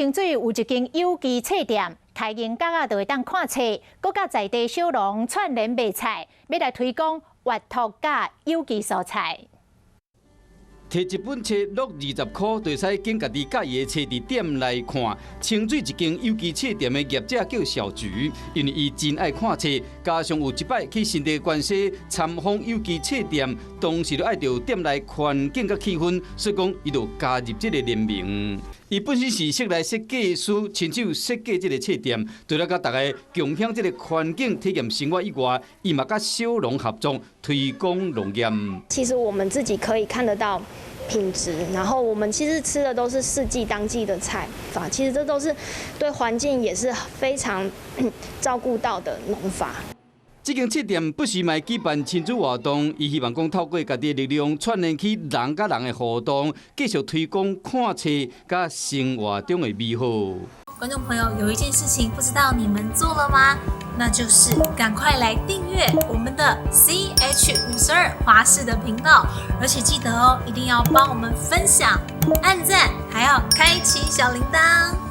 清水有一间有机册店，开营角仔就会当看册，搁甲在地小农串联卖菜，要来推广活土甲有机蔬菜。摕一本册落20块，就会使拣家己喜欢的册伫店内看。清水一间有机册店的业者叫小菊，因为伊真爱看册，加上有一摆去新地关西参访有机册店，当时就爱到店内环境甲气氛，所以讲伊就加入这个联名。伊本身是室内设计师，亲手设计这个册店，除了甲大家共享这个环境体验生活以外，伊嘛甲小农合作推广农业。其实我们自己可以看得到品质，然后我们其实吃的都是四季当季的菜法，其实这都是对环境也是非常照顾到的农法。这间册店不时卖举办亲子活动，伊希望讲透过家己的力量，串联起人甲人的互动，继续推广看册甲生活中的美好。观众朋友，有一件事情不知道你们做了吗？那就是赶快来订阅我们的 CH52华视的频道，而且记得哦，一定要帮我们分享、按赞，还要开启小铃铛。